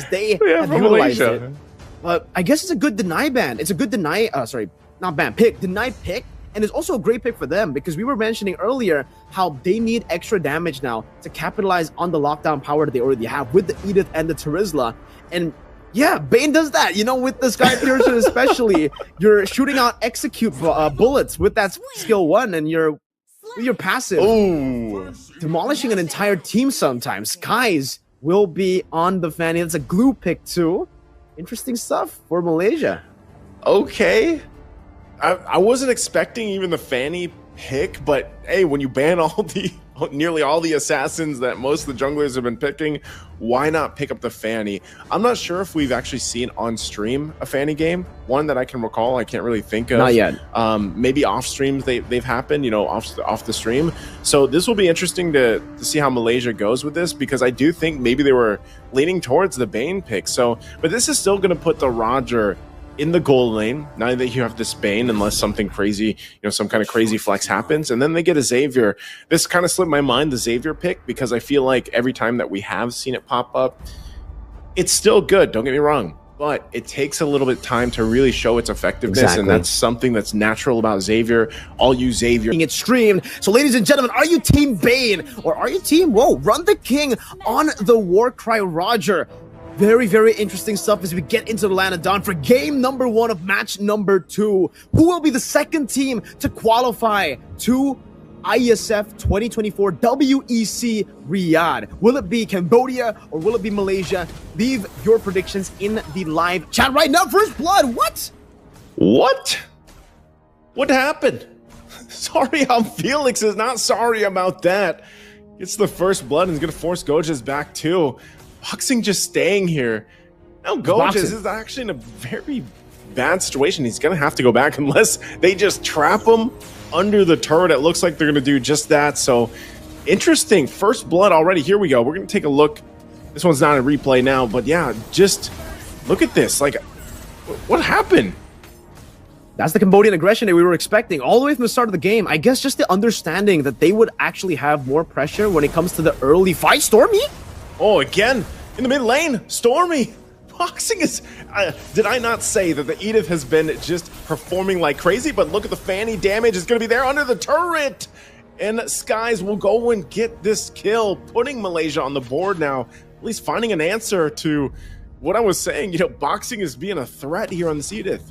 because they have utilized Malaysia. it. But I guess it's a good deny ban. It's a good deny, deny pick. And it's also a great pick for them because we were mentioning earlier how they need extra damage now to capitalize on the lockdown power that they already have with the Iesf and the Terizla. And yeah, Bane does that, you know, with the Sky Piercer especially. You're shooting out execute bullets with that skill 1 and you're passive. Ooh. Demolishing an entire team sometimes. Skies will be on the Fanny. That's a glue pick too. Interesting stuff for Malaysia. Okay. I wasn't expecting even the Fanny pick, but hey, when you ban nearly all the assassins that most of the junglers have been picking, why not pick up the Fanny? I'm not sure if we've actually seen on stream a Fanny game. One that I can recall, I can't really think of. Not yet. Maybe off streams they've happened, you know, off the stream. So this will be interesting to see how Malaysia goes with this, because I do think maybe they were leaning towards the Bane pick. So, but this is still going to put the Roger in the goal lane, now that you have this Bane, unless something crazy, you know, some kind of crazy flex happens, and then they get a Xavier. This kind of slipped my mind, the Xavier pick, because I feel like every time that we have seen it pop up, it's still good, don't get me wrong, but it takes a little bit of time to really show its effectiveness. Exactly. And that's something that's natural about Xavier. I'll use Xavier. It's streamed. So ladies and gentlemen, are you team Bane or are you team, Run the King on the Warcry Roger? Very, very interesting stuff as we get into the land of Dawn for game number 1 of match number 2. Who will be the second team to qualify to Iesf 2024 WEC Riyadh? Will it be Cambodia or will it be Malaysia? Leave your predictions in the live chat right now. First blood, what? What happened? Sorry, Felix is not sorry about that. It's the first blood and he's going to force Goja's back too. Boxing just staying here. Now Gojas is actually in a very bad situation. He's going to have to go back unless they just trap him under the turret. It looks like they're going to do just that. So interesting. First blood already. Here we go. We're going to take a look. This one's not a replay now, but yeah, just look at this. Like, what happened? That's the Cambodian aggression that we were expecting all the way from the start of the game. I guess just the understanding that they would actually have more pressure when it comes to the early fight. Stormy? Oh, again, in the mid lane, Stormy. Boxing is... did I not say that the Iesf has been just performing like crazy? But look at the Fanny damage. It's going to be there under the turret. And Skies will go and get this kill, putting Malaysia on the board now. At least finding an answer to what I was saying. You know, Boxing is being a threat here on the Iesf.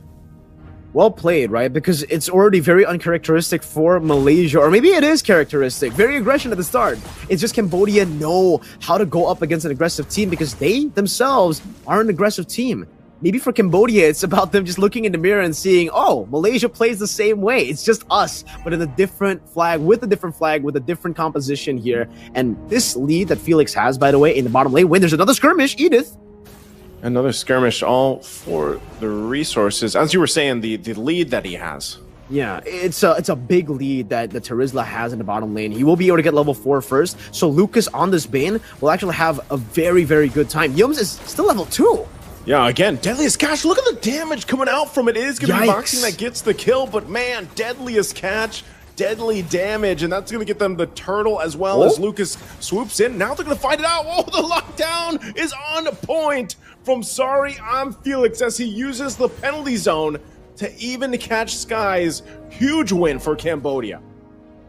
Well played, right? Because it's already very uncharacteristic for Malaysia, or maybe it is characteristic. Very aggression at the start. It's just Cambodia know how to go up against an aggressive team because they themselves are an aggressive team. Maybe for Cambodia, it's about them just looking in the mirror and seeing, oh, Malaysia plays the same way. It's just us, but in a different flag, with a different composition here. And this lead that Felix has, by the way, in the bottom lane, when there's another skirmish, Iesf. Another skirmish, all for the resources. As you were saying, the lead that he has. Yeah, it's a big lead that the Terizla has in the bottom lane. He will be able to get level 4 first. So Lucas on this Bane will actually have a very, very good time. Yums is still level 2. Yeah, again, Deadliest Catch. Look at the damage coming out from it. It is going to be Boxing that gets the kill, but man, Deadliest Catch. Deadly damage, and that's going to get them the turtle as well as Lucas swoops in. Now they're going to find it out. Oh, the lockdown is on point from Sorry I'm Felix as he uses the penalty zone to even catch Skies. Huge win for Cambodia.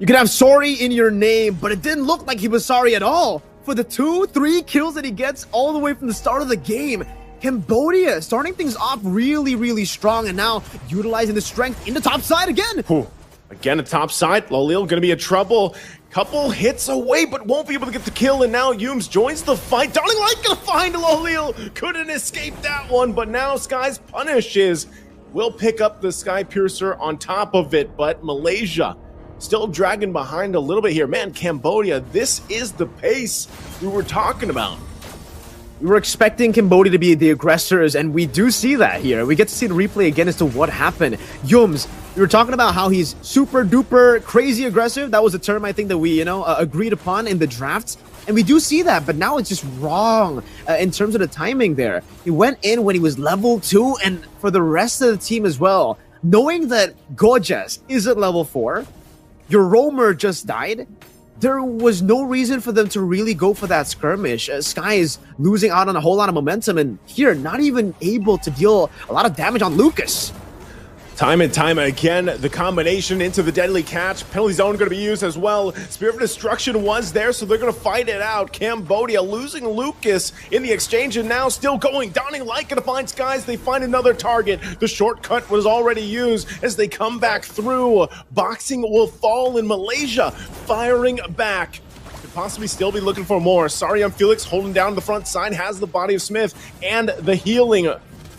You can have Sorry in your name, but it didn't look like he was sorry at all. For the 2-3 kills that he gets all the way from the start of the game, Cambodia starting things off really, really strong, and now utilizing the strength in the top side again. Again, at top side, Lolil going to be in trouble. Couple hits away, but won't be able to get the kill. And now Yums joins the fight. Darling Light going to find Lolil. Couldn't escape that one, but now Skies punishes. Will pick up the Sky Piercer on top of it, but Malaysia still dragging behind a little bit here. Man, Cambodia, this is the pace we were talking about. We were expecting Cambodia to be the aggressors, and we do see that here. We get to see the replay again as to what happened. Yums, we were talking about how he's super duper crazy aggressive. That was a term I think that we, agreed upon in the drafts. And we do see that, but now it's just wrong in terms of the timing there. He went in when he was level 2, and for the rest of the team as well, knowing that Gojas is at level 4, your roamer just died, there was no reason for them to really go for that skirmish. Sky is losing out on a whole lot of momentum, and here, not even able to deal a lot of damage on Lucas. Time and time again, the combination into the deadly catch. Penalty zone going to be used as well. Spirit of Destruction was there, so they're going to fight it out. Cambodia losing Lucas in the exchange, and now still going. Dawning Light going to find Skies. They find another target. The shortcut was already used as they come back through. Boxing will fall in Malaysia, firing back. Could possibly still be looking for more. Sorry, I'm Felix holding down the front side, has the body of Smith and the healing.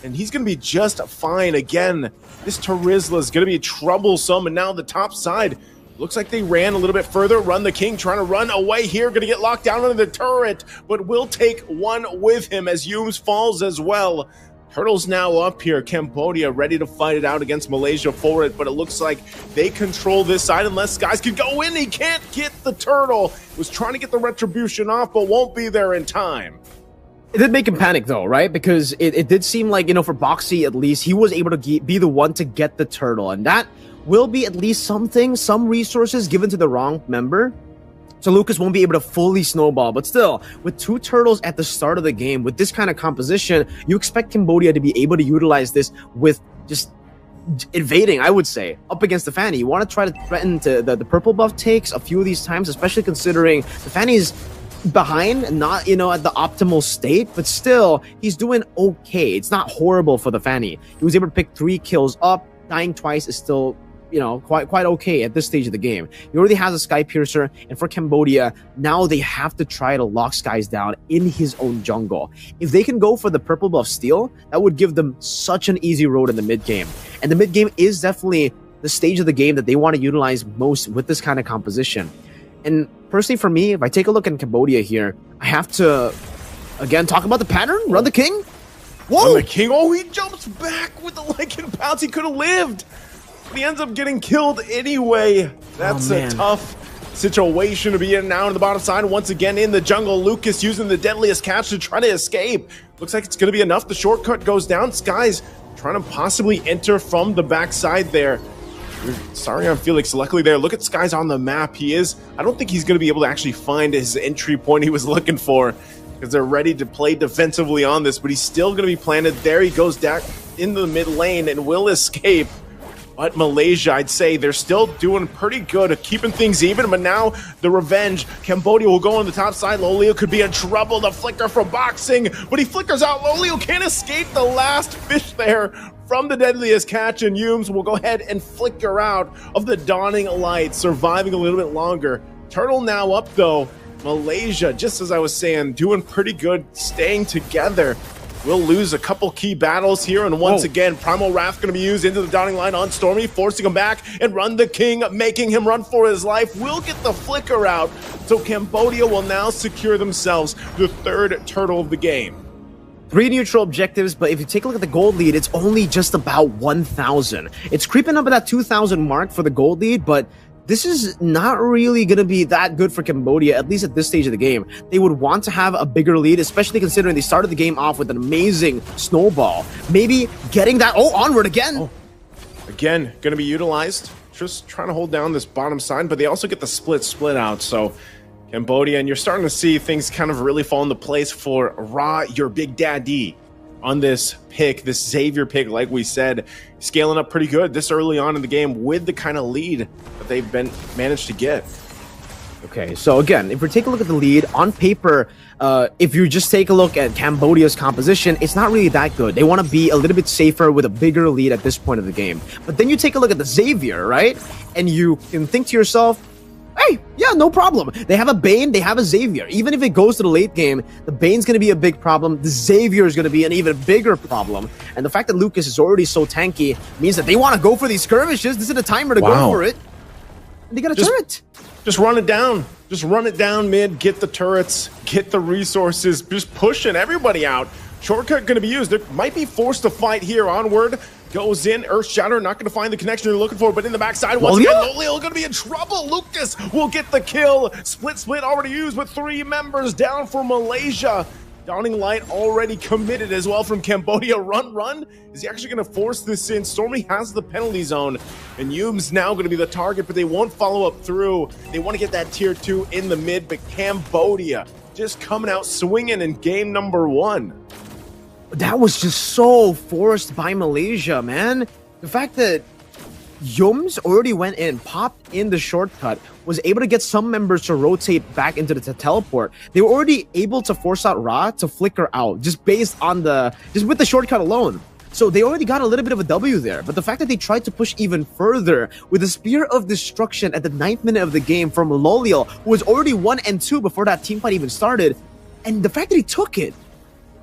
And he's going to be just fine again. This Terizla is going to be troublesome, and now the top side looks like they ran a little bit further. Run the King trying to run away here, going to get locked down under the turret, but will take one with him as Yums falls as well. Turtle's now up here. Cambodia ready to fight it out against Malaysia for it, but it looks like they control this side unless Skies can go in. He can't get the Turtle. Was trying to get the retribution off, but won't be there in time. It did make him panic though, right? Because it did seem like, you know, for Boxy at least, he was able to be the one to get the Turtle. And that will be at least something, some resources given to the wrong member. So Lucas won't be able to fully snowball. But still, with 2 Turtles at the start of the game, with this kind of composition, you expect Cambodia to be able to utilize this with just invading, I would say, up against the Fanny. You want to try to threaten to the purple buff takes a few of these times, especially considering the Fanny's behind, not, you know, at the optimal state, but still he's doing okay. It's not horrible for the Fanny. He was able to pick 3 kills up. Dying twice is still, you know, quite okay at this stage of the game. He already has a Sky Piercer, and for Cambodia, now they have to try to lock Skies down in his own jungle. If they can go for the purple buff steal, that would give them such an easy road in the mid game. And the mid game is definitely the stage of the game that they want to utilize most with this kind of composition. And personally, for me, if I take a look at Cambodia here, I have to, again, talk about the pattern. Run the King. Whoa! Run the King. Oh, he jumps back with the Lycan Pounce. He could have lived. But he ends up getting killed anyway. That's a tough situation to be in now on the bottom side. Once again, in the jungle, Lucas using the deadliest catch to try to escape. Looks like it's going to be enough. The shortcut goes down. Skies trying to possibly enter from the backside there. Sorry, I'm Felix. Luckily there. Look at Skies on the map. He is. I don't think he's going to be able to actually find his entry point he was looking for, because they're ready to play defensively on this, but he's still going to be planted. There he goes down into the mid lane and will escape. But Malaysia, I'd say they're still doing pretty good at keeping things even, but now the revenge. Cambodia will go on the top side. Lolio could be in trouble. The flicker from Boxing, but he flickers out. Lolio can't escape the last fish there from the deadliest catch, and Yums will go ahead and flicker out of the Dawning Light, surviving a little bit longer. Turtle now up though. Malaysia, just as I was saying, doing pretty good, staying together. We'll lose a couple key battles here, and once again, Primal Wrath going to be used into the Dawning Line on Stormy, forcing him back, and Run the King, making him run for his life. Will get the flicker out, so Cambodia will now secure themselves the 3rd Turtle of the game. 3 neutral objectives, but if you take a look at the gold lead, it's only just about 1,000. It's creeping up at that 2,000 mark for the gold lead, but this is not really going to be that good for Cambodia, at least at this stage of the game. They would want to have a bigger lead, especially considering they started the game off with an amazing snowball. Maybe getting that... Oh, onward again! Oh. Again, going to be utilized. Just trying to hold down this bottom side, but they also get the split out, so... Cambodia, and you're starting to see things kind of really fall into place for Ra, your big daddy, on this pick, this Xavier pick, like we said, scaling up pretty good this early on in the game with the kind of lead that they've managed to get. Okay, so again, if we take a look at the lead, on paper, if you just take a look at Cambodia's composition, it's not really that good. They want to be a little bit safer with a bigger lead at this point of the game. But then you take a look at the Xavier, right? And you can think to yourself, hey, yeah, no problem. They have a Bane, they have a Xavier. Even if it goes to the late game, the Bane's going to be a big problem. The Xavier is going to be an even bigger problem. And the fact that Lucas is already so tanky means that they want to go for these skirmishes. This is a timer to go for it. And they got a turret. Just run it down. Just run it down mid, get the turrets, get the resources, just pushing everybody out. Shortcut going to be used. They might be forced to fight here. Onward goes in. Earth Shatter not going to find the connection they're looking for, but in the backside, once again, Lolio going to be in trouble. Lucas will get the kill. Split already used with 3 members down for Malaysia. Dawning Light already committed as well from Cambodia. Run. Is he actually going to force this in? Stormy has the penalty zone, and Yoom's now going to be the target, but they won't follow up through. They want to get that tier 2 in the mid, but Cambodia just coming out swinging in game number 1. That was just so forced by Malaysia, man. The fact that Yums already went in, popped in the shortcut, was able to get some members to rotate back into the teleport. They were already able to force out Ra to flicker out just based on just with the shortcut alone. So they already got a little bit of a W there. But the fact that they tried to push even further with the Spear of Destruction at the 9th minute of the game from Loliel, who was already 1 and 2 before that team fight even started, and the fact that he took it,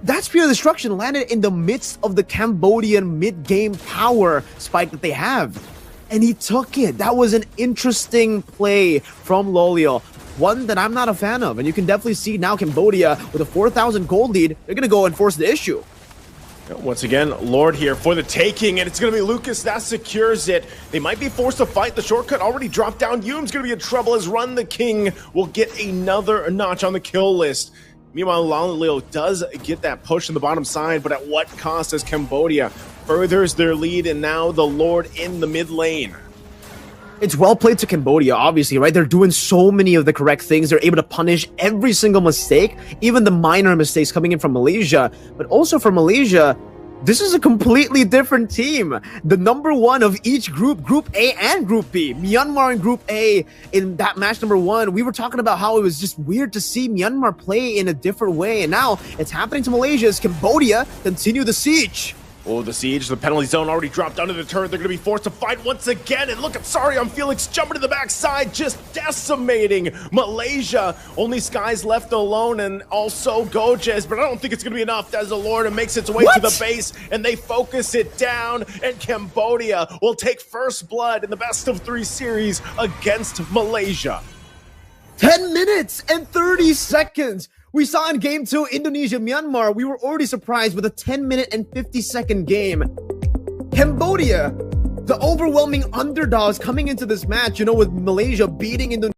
that Spear of Destruction landed in the midst of the Cambodian mid-game power spike that they have. And he took it. That was an interesting play from Loliel. One that I'm not a fan of. And you can definitely see now Cambodia with a 4,000 gold lead. They're going to go and force the issue. Once again, Lord here for the taking, and it's going to be Lucas that secures it. They might be forced to fight. The shortcut already dropped down. Yoom's going to be in trouble as Run the King will get another notch on the kill list. Meanwhile, Loliel does get that push on the bottom side, but at what cost as Cambodia furthers their lead, and now the Lord in the mid lane. It's well played to Cambodia, obviously, right? They're doing so many of the correct things. They're able to punish every single mistake, even the minor mistakes coming in from Malaysia. But also for Malaysia, this is a completely different team. The number 1 of each group, Group A and Group B. Myanmar in Group A in that match number 1. We were talking about how it was just weird to see Myanmar play in a different way. And now it's happening to Malaysia as Cambodia continue the siege. Oh, the siege, the penalty zone already dropped under the turret. They're going to be forced to fight once again. And look at Sarion Felix jumping to the backside, just decimating Malaysia. Only Sky's left alone, and also Gojes, but I don't think it's going to be enough as the Lord makes its way to the base, and they focus it down, and Cambodia will take first blood in the best of 3 series against Malaysia. 10 minutes and 30 seconds. We saw in game 2, Indonesia, Myanmar, we were already surprised with a 10-minute and 50-second game. Cambodia, the overwhelming underdogs coming into this match, you know, with Malaysia beating Indonesia.